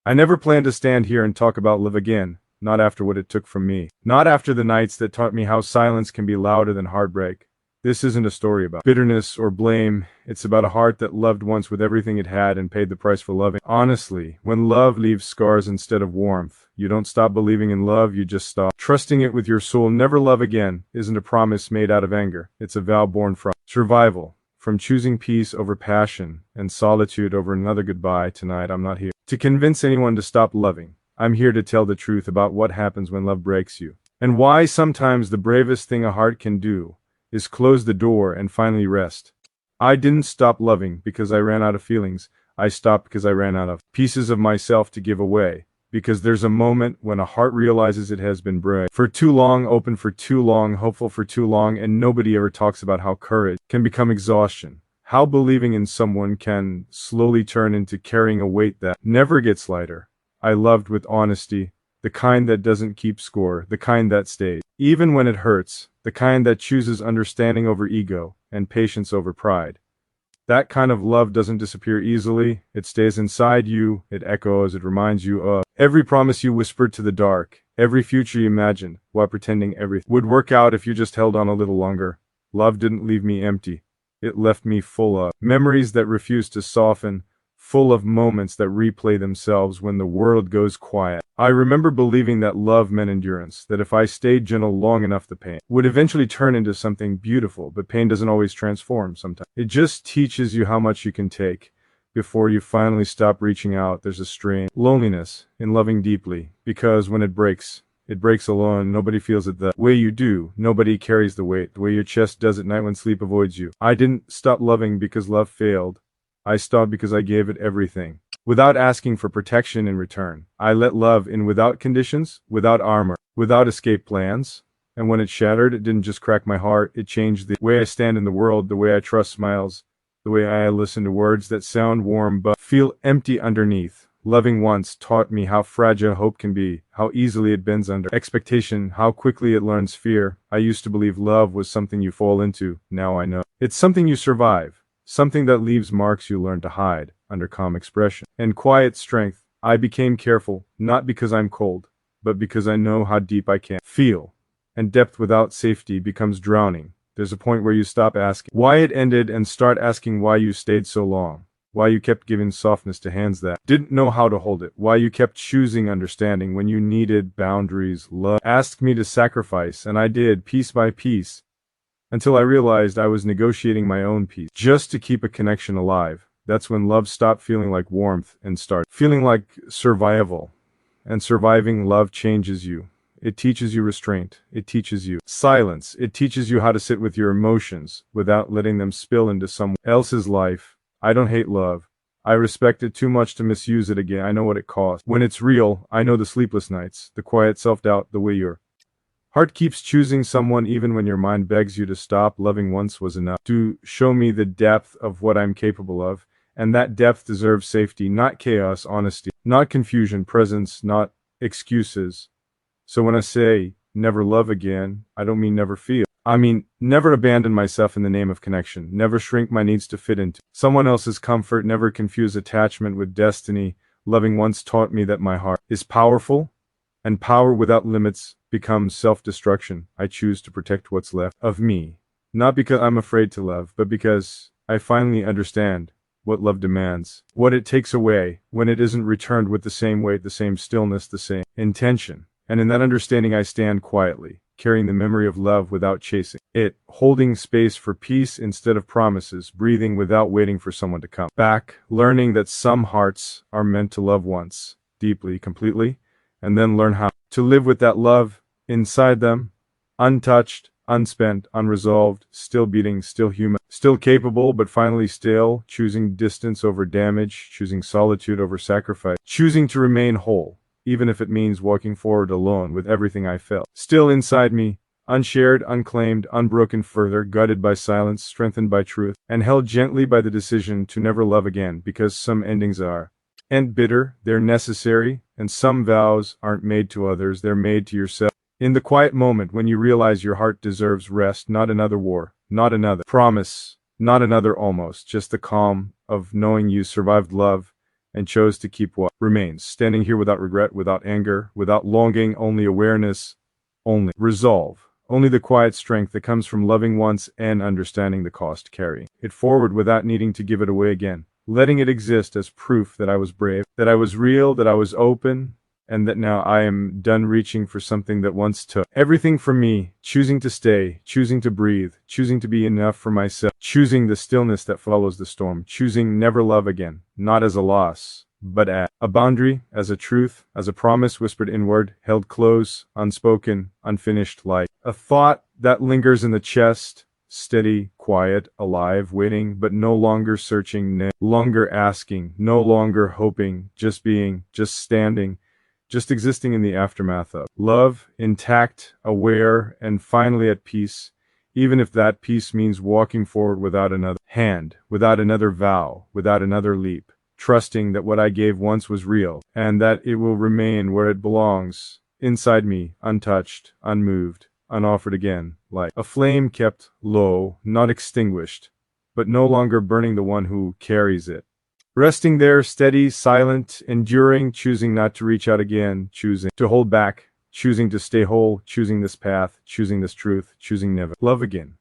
I never planned to stand here and talk about love again, not after what it took from me. Not after the nights that taught me how silence can be louder than heartbreak. This isn't a story about bitterness or blame. It's about a heart that loved once with everything it had and paid the price for loving. Honestly, when love leaves scars instead of warmth, you don't stop believing in love, you just stop trusting it with your soul. Never love again isn't a promise made out of anger. It's a vow born from survival, from choosing peace over passion and solitude over another goodbye. Tonight, I'm not here to convince anyone to stop loving. I'm here to tell the truth about what happens when love breaks you, and why sometimes the bravest thing a heart can do is close the door and finally rest. I didn't stop loving because I ran out of feelings. I stopped because I ran out of pieces of myself to give away. Because there's a moment when a heart realizes it has been brave for too long, open for too long, hopeful for too long, and nobody ever talks about how courage can become exhaustion. How believing in someone can slowly turn into carrying a weight that never gets lighter. I loved with honesty, the kind that doesn't keep score, the kind that stays, even when it hurts, the kind that chooses understanding over ego and patience over pride. That kind of love doesn't disappear easily. It stays inside you, it echoes, it reminds you of every promise you whispered to the dark, every future you imagined, while pretending everything would work out if you just held on a little longer. Love didn't leave me empty. It left me full of memories that refuse to soften, full of moments that replay themselves when the world goes quiet. I remember believing that love meant endurance, that if I stayed gentle long enough, the pain would eventually turn into something beautiful, but pain doesn't always transform sometimes. It just teaches you how much you can take before you finally stop reaching out. There's a strange loneliness in loving deeply, because when it breaks alone. Nobody feels it the way you do. Nobody carries the weight, the way your chest does at night when sleep avoids you. I didn't stop loving because love failed. I stopped because I gave it everything, without asking for protection in return. I let love in without conditions, without armor, without escape plans. And when it shattered, it didn't just crack my heart, it changed the way I stand in the world, the way I trust smiles, the way I listen to words that sound warm but feel empty underneath. Loving once taught me how fragile hope can be, how easily it bends under expectation, how quickly it learns fear. I used to believe love was something you fall into. Now I know it's something you survive. Something that leaves marks you learn to hide under calm expression and quiet strength. I became careful, not because I'm cold, but because I know how deep I can feel. And depth without safety becomes drowning. There's a point where you stop asking why it ended and start asking why you stayed so long. Why you kept giving softness to hands that didn't know how to hold it. Why you kept choosing understanding when you needed boundaries. Love asked me to sacrifice, and I did, piece by piece, until I realized I was negotiating my own peace, just to keep a connection alive. That's when love stopped feeling like warmth and started feeling like survival. And surviving love changes you. It teaches you restraint. It teaches you silence. It teaches you how to sit with your emotions without letting them spill into someone else's life. I don't hate love. I respect it too much to misuse it again. I know what it costs. When it's real, I know the sleepless nights, the quiet self-doubt, the way your heart keeps choosing someone even when your mind begs you to stop. Loving once was enough to show me the depth of what I'm capable of, and that depth deserves safety, not chaos, honesty, not confusion, presence, not excuses. So when I say never love again, I don't mean never feel. I mean never abandon myself in the name of connection, never shrink my needs to fit into someone else's comfort, never confuse attachment with destiny. Loving once taught me that my heart is powerful, and power without limits becomes self-destruction. I choose to protect what's left of me, not because I'm afraid to love, but because I finally understand what love demands, what it takes away when it isn't returned with the same weight, the same stillness, the same intention. And in that understanding I stand quietly, carrying the memory of love without chasing it, holding space for peace instead of promises, breathing without waiting for someone to come back, learning that some hearts are meant to love once, deeply, completely, and then learn how to live with that love inside them, untouched, unspent, unresolved, still beating, still human, still capable, but finally still, choosing distance over damage, choosing solitude over sacrifice, choosing to remain whole, even if it means walking forward alone with everything I felt still inside me, unshared, unclaimed, unbroken, further guided by silence, strengthened by truth, and held gently by the decision to never love again, because some endings and bitter, they're necessary, and some vows aren't made to others, they're made to yourself. In the quiet moment when you realize your heart deserves rest, not another war, not another promise, not another almost, just the calm of knowing you survived love, and chose to keep what remains, standing here without regret, without anger, without longing, only awareness, only resolve, only the quiet strength that comes from loving once and understanding the cost, carrying it forward without needing to give it away again, letting it exist as proof that I was brave, that I was real, that I was open, and that now I am done reaching for something that once took everything from me, choosing to stay, choosing to breathe, choosing to be enough for myself, choosing the stillness that follows the storm, choosing never love again, not as a loss, but as a boundary, as a truth, as a promise whispered inward, held close, unspoken, unfinished, like a thought that lingers in the chest, steady, quiet, alive, waiting, but no longer searching, no longer asking, no longer hoping, just being, just standing, just existing in the aftermath of love, intact, aware, and finally at peace, even if that peace means walking forward without another hand, without another vow, without another leap, trusting that what I gave once was real, and that it will remain where it belongs, inside me, untouched, unmoved, unoffered again, like a flame kept low, not extinguished, but no longer burning the one who carries it. Resting there, steady, silent, enduring, choosing not to reach out again, choosing to hold back, choosing to stay whole, choosing this path, choosing this truth, choosing never love again.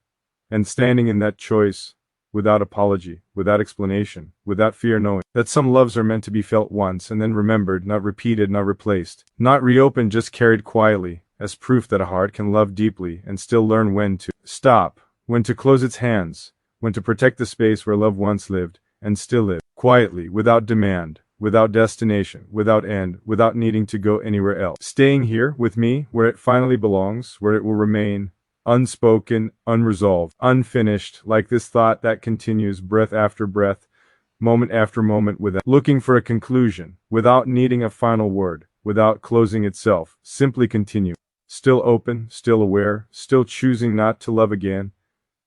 And standing in that choice, without apology, without explanation, without fear, knowing that some loves are meant to be felt once and then remembered, not repeated, not replaced, not reopened, just carried quietly, as proof that a heart can love deeply and still learn when to stop, when to close its hands, when to protect the space where love once lived and still live, quietly, without demand, without destination, without end, without needing to go anywhere else. Staying here with me, where it finally belongs, where it will remain, unspoken, unresolved, unfinished, like this thought that continues breath after breath, moment after moment, without looking for a conclusion, without needing a final word, without closing itself, simply continue. Still open, still aware, still choosing not to love again,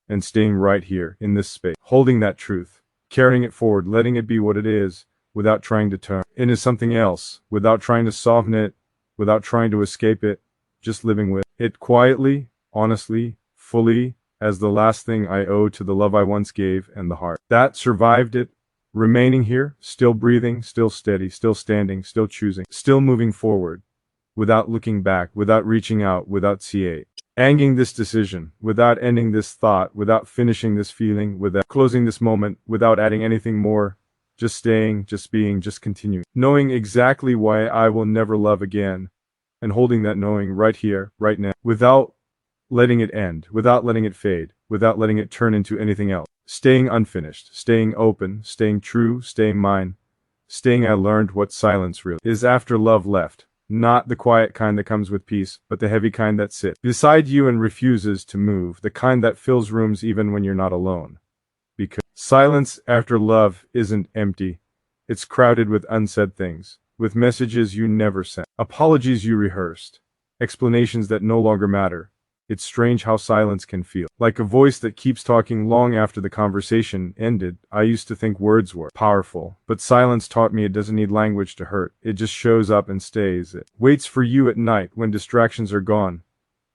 and staying right here, in this space, holding that truth, carrying it forward, letting it be what it is, without trying to turn it into something else, without trying to soften it, without trying to escape it, just living with it quietly, honestly, fully, as the last thing I owe to the love I once gave and the heart that survived it, remaining here, still breathing, still steady, still standing, still choosing, still moving forward, without looking back, without reaching out, without ending this decision, without ending this thought, without finishing this feeling, without closing this moment, without adding anything more, just staying, just being, just continuing, knowing exactly why I will never love again, and holding that knowing right here, right now, without letting it end, without letting it fade, without letting it turn into anything else, staying unfinished, staying open, staying true, staying mine, staying I learned what silence really is after love left. Not the quiet kind that comes with peace, but the heavy kind that sits beside you and refuses to move, the kind that fills rooms even when you're not alone. Because silence after love isn't empty. It's crowded with unsaid things, with messages you never sent, apologies you rehearsed, explanations that no longer matter. It's strange how silence can feel like a voice that keeps talking long after the conversation ended. I used to think words were powerful, but silence taught me it doesn't need language to hurt. It just shows up and stays. It waits for you at night when distractions are gone,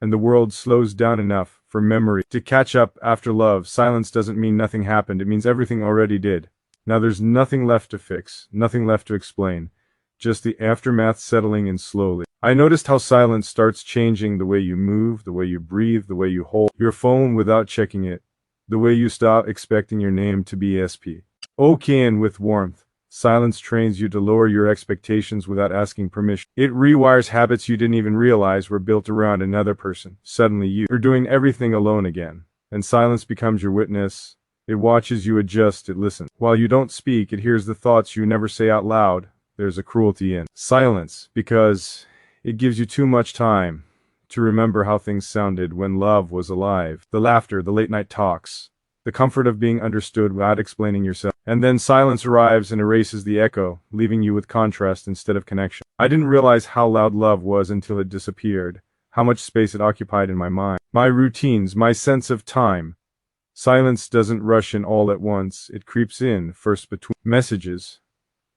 and the world slows down enough for memory to catch up after love. Silence doesn't mean nothing happened. It means everything already did. Now there's nothing left to fix, nothing left to explain, just the aftermath settling in slowly. I noticed how silence starts changing the way you move, the way you breathe, the way you hold your phone without checking it, the way you stop expecting your name to be SP. Okay, and with warmth, silence trains you to lower your expectations without asking permission. It rewires habits you didn't even realize were built around another person. Suddenly you are doing everything alone again, and silence becomes your witness. It watches you adjust, it listens. While you don't speak, it hears the thoughts you never say out loud. There's a cruelty in silence, because it gives you too much time to remember how things sounded when love was alive. The laughter, the late night talks, the comfort of being understood without explaining yourself. And then silence arrives and erases the echo, leaving you with contrast instead of connection. I didn't realize how loud love was until it disappeared, how much space it occupied in my mind, my routines, my sense of time. Silence doesn't rush in all at once. It creeps in, first between messages,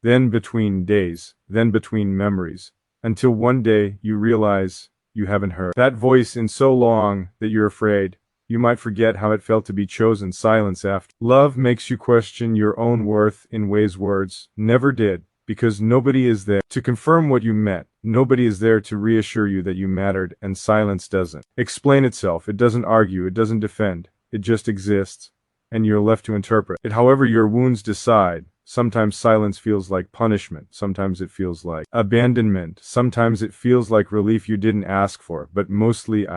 then between days, then between memories, until one day you realize you haven't heard that voice in so long that you're afraid you might forget how it felt to be chosen. Silence after love makes you question your own worth in ways words never did, because nobody is there to confirm what you meant. Nobody is there to reassure you that you mattered, and silence doesn't explain itself. It doesn't argue. It doesn't defend. It just exists, and you're left to interpret it however your wounds decide. Sometimes silence feels like punishment. Sometimes it feels like abandonment. Sometimes it feels like relief you didn't ask for, but mostly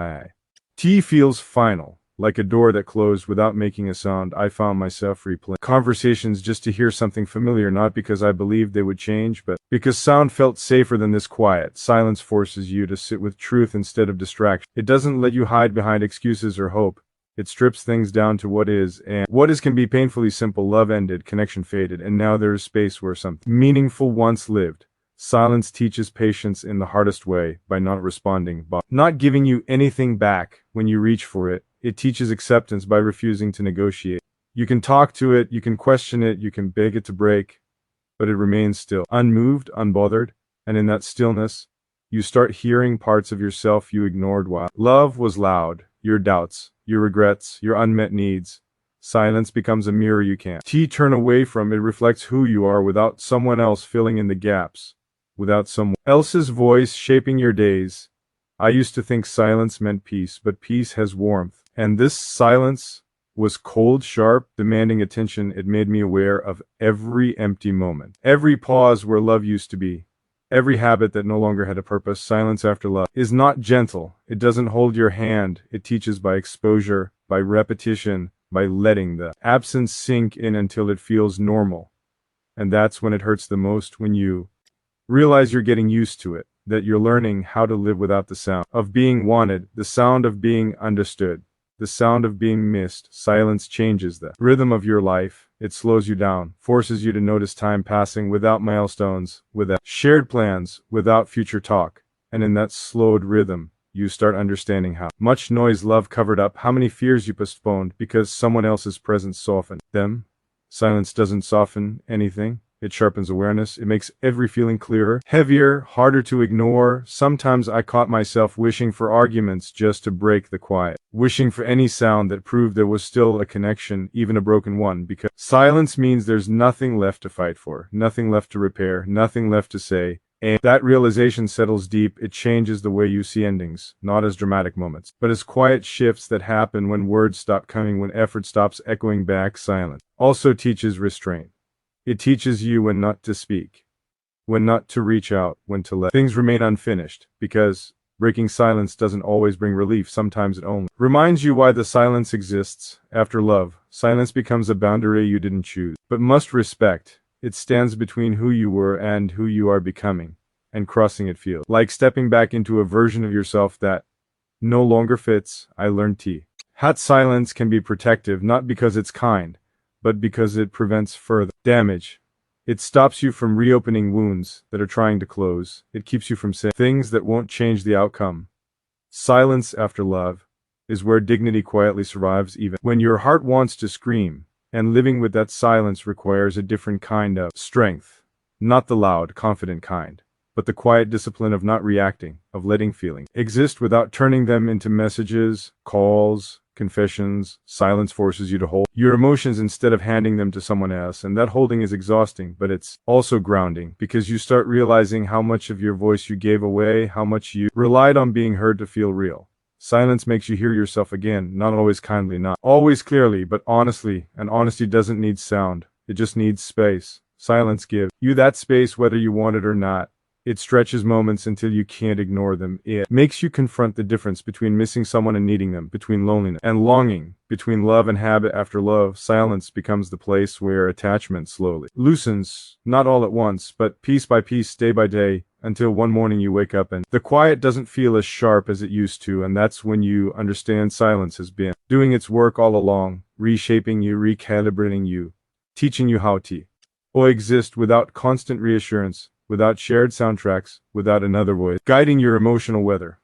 T feels final. Like a door that closed without making a sound. I found myself replaying conversations just to hear something familiar, not because I believed they would change, but because sound felt safer than this quiet. Silence forces you to sit with truth instead of distraction. It doesn't let you hide behind excuses or hope. It strips things down to what is, and what is can be painfully simple. Love ended, connection faded, and now there is space where something meaningful once lived. Silence teaches patience in the hardest way, by not responding, by not giving you anything back when you reach for it. It teaches acceptance by refusing to negotiate. You can talk to it, you can question it, you can beg it to break, but it remains still, unmoved, unbothered, and in that stillness, you start hearing parts of yourself you ignored while love was loud. Your doubts, your regrets, your unmet needs. Silence becomes a mirror you can't turn away from. It reflects who you are without someone else filling in the gaps, without someone else's voice shaping your days. I used to think silence meant peace, but peace has warmth. And this silence was cold, sharp, demanding attention. It made me aware of every empty moment, every pause where love used to be, every habit that no longer had a purpose. Silence after love is not gentle. It doesn't hold your hand. It teaches by exposure, by repetition, by letting the absence sink in until it feels normal. And that's when it hurts the most, when you realize you're getting used to it, that you're learning how to live without the sound of being wanted, the sound of being understood, the sound of being missed. Silence changes the rhythm of your life. It slows you down, forces you to notice time passing without milestones, without shared plans, without future talk. And in that slowed rhythm, you start understanding how much noise love covered up, how many fears you postponed because someone else's presence softened them. Silence doesn't soften anything. It sharpens awareness. It makes every feeling clearer, heavier, harder to ignore. Sometimes I caught myself wishing for arguments just to break the quiet, wishing for any sound that proved there was still a connection, even a broken one, because silence means there's nothing left to fight for, nothing left to repair, nothing left to say. And that realization settles deep. It changes the way you see endings, not as dramatic moments, but as quiet shifts that happen when words stop coming, when effort stops echoing back. Silence also teaches restraint. It teaches you when not to speak, when not to reach out, when to let things remain unfinished, because breaking silence doesn't always bring relief. Sometimes it only reminds you why the silence exists. After love, silence becomes a boundary you didn't choose, but must respect. It stands between who you were and who you are becoming, and crossing it feels like stepping back into a version of yourself that no longer fits. I learned that silence can be protective, not because it's kind, but because it prevents further damage. It stops you from reopening wounds that are trying to close. It keeps you from saying things that won't change the outcome. Silence after love is where dignity quietly survives, even when your heart wants to scream. And living with that silence requires a different kind of strength. Not the loud, confident kind, but the quiet discipline of not reacting, of letting feelings exist without turning them into messages, calls, confessions. Silence forces you to hold your emotions instead of handing them to someone else, and that holding is exhausting, but it's also grounding, because you start realizing how much of your voice you gave away, how much you relied on being heard to feel real. Silence makes you hear yourself again, not always kindly, not always clearly, but honestly, and honesty doesn't need sound, it just needs space. Silence gives you that space whether you want it or not. It stretches moments until you can't ignore them. It makes you confront the difference between missing someone and needing them, between loneliness and longing, between love and habit. After love, silence becomes the place where attachment slowly loosens, not all at once, but piece by piece, day by day, until one morning you wake up and the quiet doesn't feel as sharp as it used to, and that's when you understand silence has been doing its work all along, reshaping you, recalibrating you, teaching you how to coexist without constant reassurance, without shared soundtracks, without another voice guiding your emotional weather.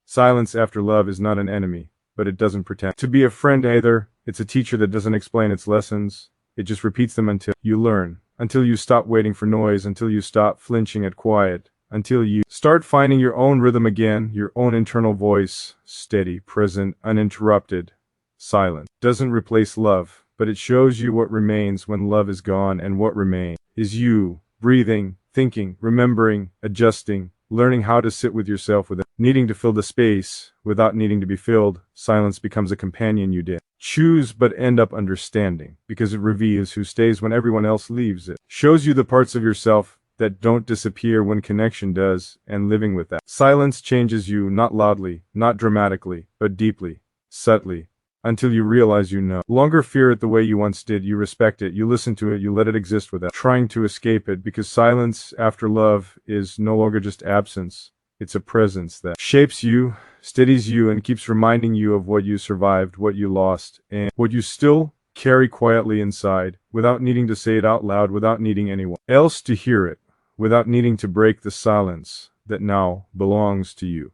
Silence after love is not an enemy, but it doesn't pretend to be a friend either. It's a teacher that doesn't explain its lessons. It just repeats them until you learn, until you stop waiting for noise, until you stop flinching at quiet, until you start finding your own rhythm again, your own internal voice, steady, present, uninterrupted. Silence doesn't replace love, but it shows you what remains when love is gone, and what remains is you, breathing, thinking, remembering, adjusting, learning how to sit with yourself without needing to fill the space, without needing to be filled. Silence becomes a companion you did choose but end up understanding, because it reveals who stays when everyone else leaves. It shows you the parts of yourself that don't disappear when connection does, and living with that. Silence changes you, not loudly, not dramatically, but deeply, subtly, until you realize you no longer fear it the way you once did. You respect it, you listen to it, you let it exist without trying to escape it, because silence after love is no longer just absence. It's a presence that shapes you, steadies you, and keeps reminding you of what you survived, what you lost, and what you still carry quietly inside, without needing to say it out loud, without needing anyone else to hear it, without needing to break the silence that now belongs to you.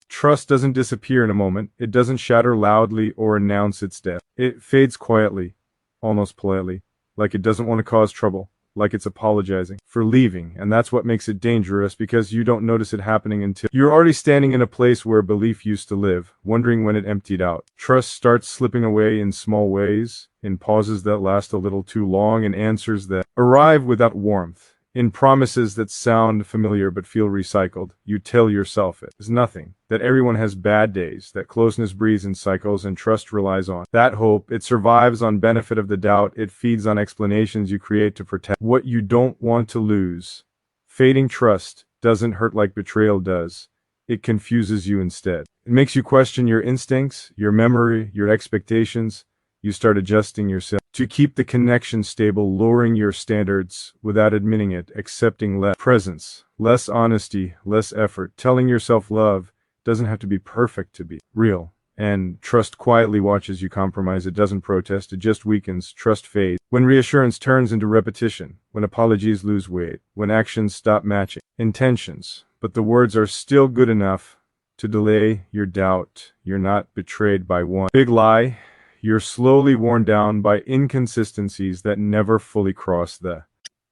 Trust doesn't disappear in a moment. It doesn't shatter loudly or announce its death. It fades quietly, almost politely, like it doesn't want to cause trouble, like it's apologizing for leaving. And that's what makes it dangerous, because you don't notice it happening until you're already standing in a place where belief used to live, wondering when it emptied out. Trust starts slipping away in small ways, in pauses that last a little too long, in answers that arrive without warmth, in promises that sound familiar but feel recycled. You tell yourself it is nothing, that everyone has bad days, that closeness breathes in cycles, and trust relies on that hope. It survives on benefit of the doubt. It feeds on explanations you create to protect what you don't want to lose. Fading trust doesn't hurt like betrayal does. It confuses you instead. It makes you question your instincts, your memory, your expectations. You start adjusting yourself to keep the connection stable, lowering your standards without admitting it, accepting less presence, less honesty, less effort, telling yourself love doesn't have to be perfect to be real. And trust quietly watches you compromise. It doesn't protest, it just weakens. Trust fades when reassurance turns into repetition, when apologies lose weight, when actions stop matching intentions, but the words are still good enough to delay your doubt. You're not betrayed by one big lie. You're slowly worn down by inconsistencies that never fully cross the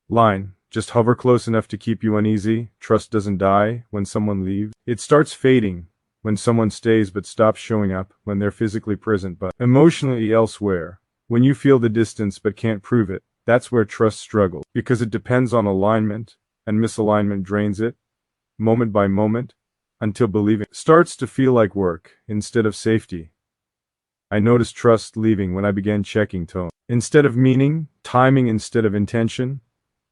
line. Just hover close enough to keep you uneasy. Trust doesn't die when someone leaves. It starts fading when someone stays but stops showing up, when they're physically present but emotionally elsewhere. When you feel the distance but can't prove it, that's where trust struggles, because it depends on alignment, and misalignment drains it, moment by moment, until believing starts to feel like work instead of safety. I noticed trust leaving when I began checking tone instead of meaning, timing instead of intention,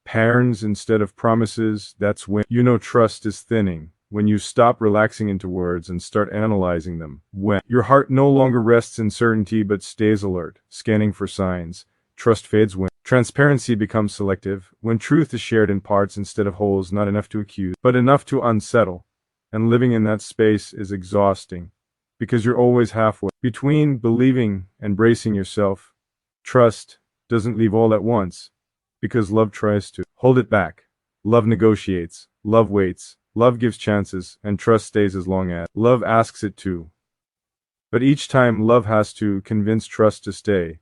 patterns instead of promises. That's when you know trust is thinning, when you stop relaxing into words and start analyzing them, when your heart no longer rests in certainty but stays alert, scanning for signs. Trust fades when transparency becomes selective, when truth is shared in parts instead of wholes, not enough to accuse, but enough to unsettle. And living in that space is exhausting, because you're always halfway between believing and bracing yourself. Trust doesn't leave all at once, because love tries to hold it back. Love negotiates, love waits, love gives chances, and trust stays as long as love asks it to. But each time love has to convince trust to stay,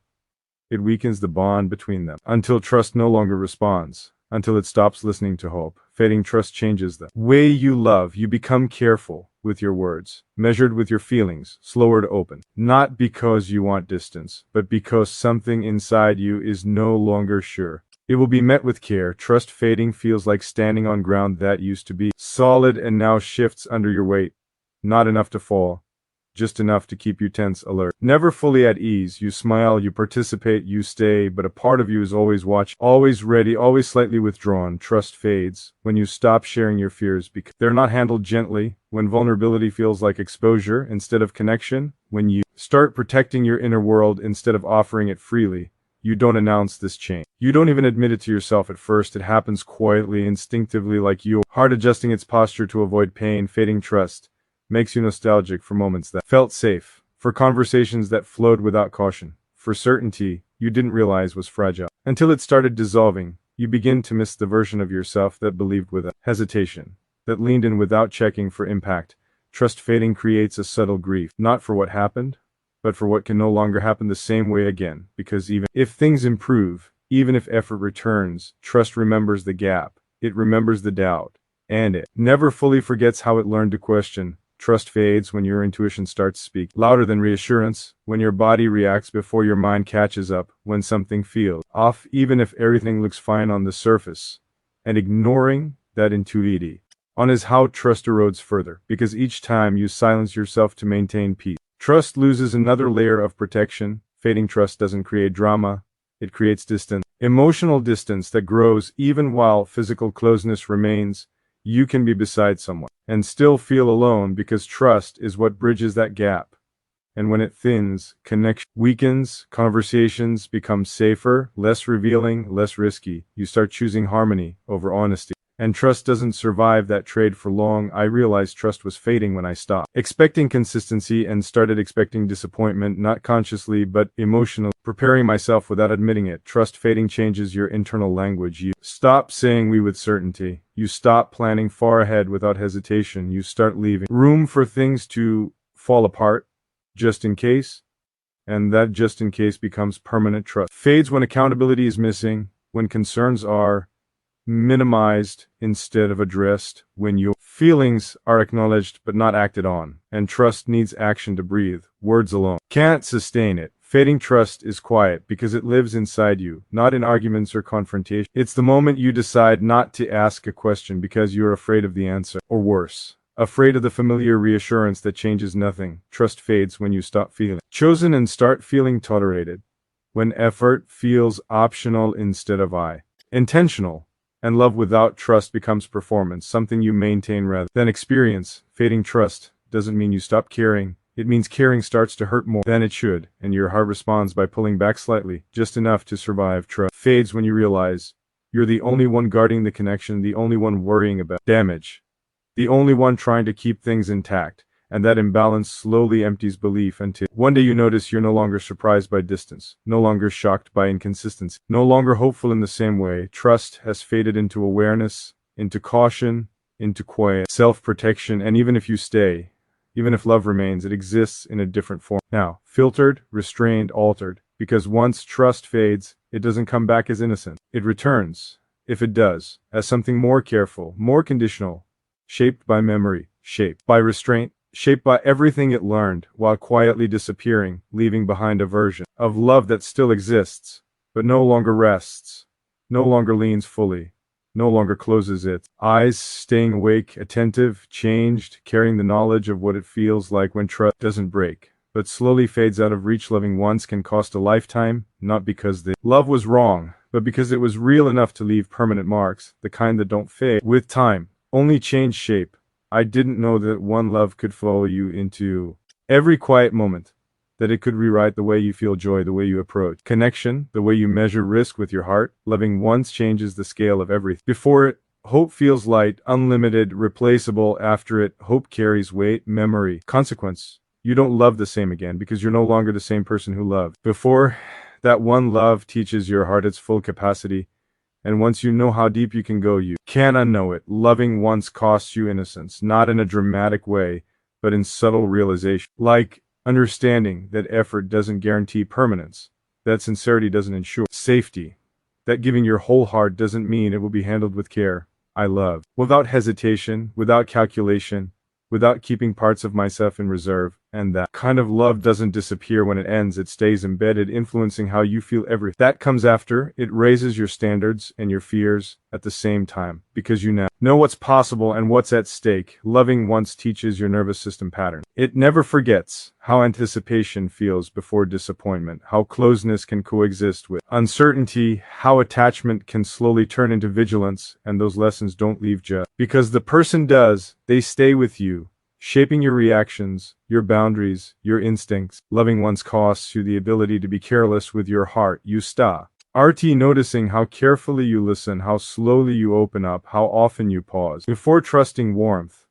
it weakens the bond between them, until trust no longer responds, until it stops listening to hope. Fading trust changes the way you love. You become careful with your words, measured with your feelings, slower to open. Not because you want distance, but because something inside you is no longer sure it will be met with care. Trust fading feels like standing on ground that used to be solid and now shifts under your weight. Not enough to fall, just enough to keep you tense, alert, never fully at ease. You smile, you participate, you stay, but a part of you is always watching, always ready, always slightly withdrawn. Trust fades when you stop sharing your fears because they're not handled gently, when vulnerability feels like exposure instead of connection, when you start protecting your inner world instead of offering it freely. You don't announce this change. You don't even admit it to yourself at first. It happens quietly, instinctively, like your heart adjusting its posture to avoid pain. Fading trust makes you nostalgic for moments that felt safe, for conversations that flowed without caution, for certainty you didn't realize was fragile. Until it started dissolving, you begin to miss the version of yourself that believed without hesitation, that leaned in without checking for impact. Trust fading creates a subtle grief, not for what happened, but for what can no longer happen the same way again. Because even if things improve, even if effort returns, trust remembers the gap, it remembers the doubt, and it never fully forgets how it learned to question. Trust fades when your intuition starts to speak louder than reassurance, when your body reacts before your mind catches up, when something feels off even if everything looks fine on the surface. and ignoring that intuitivity on is how trust erodes further, because each time you silence yourself to maintain peace, trust loses another layer of protection. Fading trust doesn't create drama, it creates distance. Emotional distance that grows even while physical closeness remains. You can be beside someone and still feel alone because trust is what bridges that gap. And when it thins, connection weakens, conversations become safer, less revealing, less risky. You start choosing harmony over honesty. And trust doesn't survive that trade for long. I realized trust was fading when I stopped expecting consistency and started expecting disappointment, not consciously but emotionally, preparing myself without admitting it. Trust fading changes your internal language. You stop saying we with certainty. You stop planning far ahead without hesitation. You start leaving room for things to fall apart, just in case. And that just in case becomes permanent. Trust fades when accountability is missing, when concerns are minimized instead of addressed, when your feelings are acknowledged but not acted on, and trust needs action to breathe. Words alone can't sustain it. Fading trust is quiet because it lives inside you, not in arguments or confrontation. It's the moment you decide not to ask a question because you're afraid of the answer, or worse, afraid of the familiar reassurance that changes nothing. Trust fades when you stop feeling chosen and start feeling tolerated, when effort feels optional instead of intentional. And love without trust becomes performance, something you maintain rather than experience. Fading trust doesn't mean you stop caring. It means caring starts to hurt more than it should, and your heart responds by pulling back slightly, just enough to survive. Trust fades when you realize you're the only one guarding the connection, the only one worrying about damage, the only one trying to keep things intact. And that imbalance slowly empties belief until one day you notice you're no longer surprised by distance, no longer shocked by inconsistency, no longer hopeful in the same way. Trust has faded into awareness, into caution, into quiet self-protection, and even if you stay, even if love remains, it exists in a different form. Now, filtered, restrained, altered, because once trust fades, it doesn't come back as innocent. It returns, if it does, as something more careful, more conditional, shaped by memory, shaped by restraint, shaped by everything it learned, while quietly disappearing, leaving behind a version of love that still exists, but no longer rests, no longer leans fully, no longer closes its eyes, staying awake, attentive, changed, carrying the knowledge of what it feels like when trust doesn't break, but slowly fades out of reach. Loving once can cost a lifetime, not because the love was wrong, but because it was real enough to leave permanent marks, the kind that don't fade with time, only change shape. I didn't know that one love could follow you into every quiet moment, that it could rewrite the way you feel joy, the way you approach connection, the way you measure risk with your heart. Loving once changes the scale of everything. Before it, hope feels light, unlimited, replaceable. After it, hope carries weight, memory, consequence. You don't love the same again because you're no longer the same person who loved before. That one love teaches your heart its full capacity. And once you know how deep you can go, you can't unknow it. Loving once costs you innocence, not in a dramatic way, but in subtle realization. Like understanding that effort doesn't guarantee permanence, that sincerity doesn't ensure safety, that giving your whole heart doesn't mean it will be handled with care. I love without hesitation, without calculation, without keeping parts of myself in reserve. And that kind of love doesn't disappear when it ends. It stays embedded, influencing how you feel. Everything that comes after it raises your standards and your fears at the same time, because you now know what's possible and what's at stake. Loving once teaches your nervous system pattern. It never forgets how anticipation feels before disappointment, how closeness can coexist with uncertainty, how attachment can slowly turn into vigilance, and those lessons don't leave just because the person does. They stay with you, shaping your reactions, your boundaries, your instincts. Loving once costs you the ability to be careless with your heart. You stop noticing how carefully you listen, how slowly you open up, how often you pause before trusting warmth.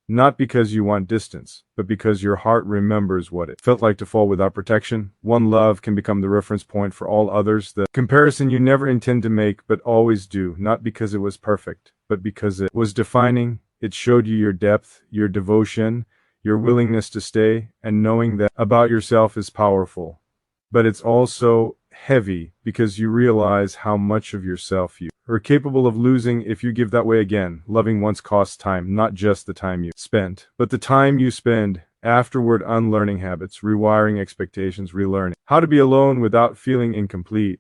Not because you want distance, but because your heart remembers what it felt like to fall without protection. One love can become the reference point for all others, the comparison you never intend to make but always do, not because it was perfect, but because it was defining. It showed you your depth, your devotion, your willingness to stay, and knowing that about yourself is powerful. But it's also heavy because you realize how much of yourself you are capable of losing if you give that way again. Loving once costs time, not just the time you spent, but the time you spend afterward unlearning habits, rewiring expectations, relearning how to be alone without feeling incomplete.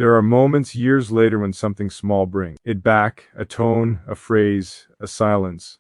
There are moments years later when something small brings it back, a tone, a phrase, a silence.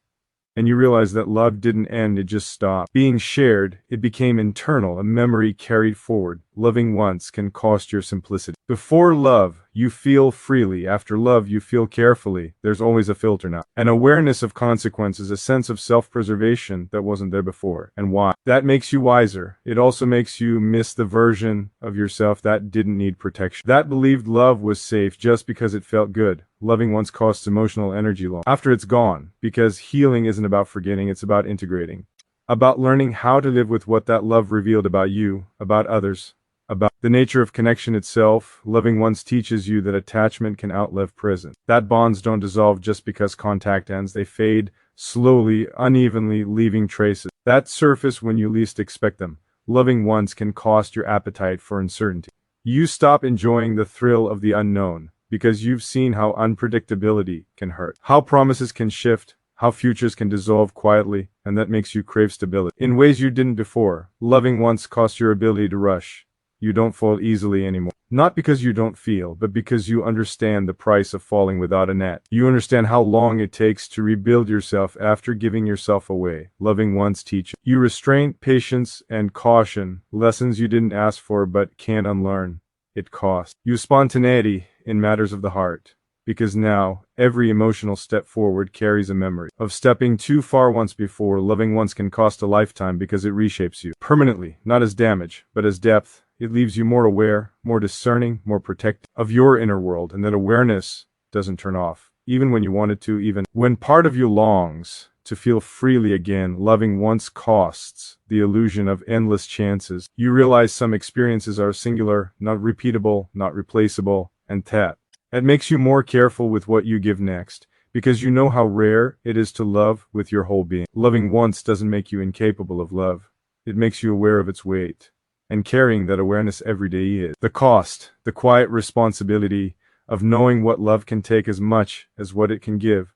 And you realize that love didn't end, it just stopped being shared. It became internal, a memory carried forward. Loving once can cost your simplicity. Before love, you feel freely. After love, you feel carefully. There's always a filter now. An awareness of consequences, a sense of self-preservation that wasn't there before. And why? That makes you wiser. It also makes you miss the version of yourself that didn't need protection, that believed love was safe just because it felt good. Loving once costs emotional energy long after it's gone, because healing isn't about forgetting, it's about integrating. About learning how to live with what that love revealed about you, about others, about the nature of connection itself. Loving once teaches you that attachment can outlive presence. That bonds don't dissolve just because contact ends, they fade, slowly, unevenly, leaving traces that surface when you least expect them. Loving once can cost your appetite for uncertainty. You stop enjoying the thrill of the unknown, because you've seen how unpredictability can hurt, how promises can shift, how futures can dissolve quietly, and that makes you crave stability in ways you didn't before. Loving once costs your ability to rush. You don't fall easily anymore. Not because you don't feel, but because you understand the price of falling without a net. You understand how long it takes to rebuild yourself after giving yourself away. Loving once teaches you restraint, patience, and caution, lessons you didn't ask for but can't unlearn. It costs you spontaneity in matters of the heart, because now every emotional step forward carries a memory of stepping too far once before. Loving once can cost a lifetime because it reshapes you permanently, not as damage, but as depth. It leaves you more aware, more discerning, more protective of your inner world, and that awareness doesn't turn off, even when you want it to, even when part of you longs to feel freely again. Loving once costs the illusion of endless chances. You realize some experiences are singular, not repeatable, not replaceable, and that makes you more careful with what you give next, because you know how rare it is to love with your whole being. Loving once doesn't make you incapable of love. It makes you aware of its weight, and carrying that awareness every day is the cost, the quiet responsibility of knowing what love can take as much as what it can give,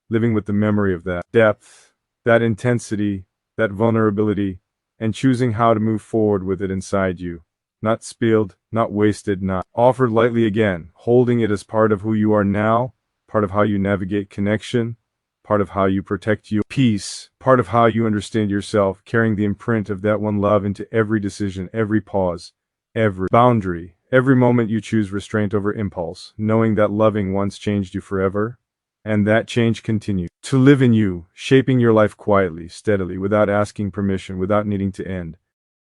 living with the memory of that depth, that intensity, that vulnerability, and choosing how to move forward with it inside you. Not spilled, not wasted, not offered lightly again, holding it as part of who you are now, part of how you navigate connection, part of how you protect your peace, part of how you understand yourself, carrying the imprint of that one love into every decision, every pause, every boundary, every moment you choose restraint over impulse, knowing that loving once changed you forever, and that change continues to live in you, shaping your life quietly, steadily, without asking permission, without needing to end.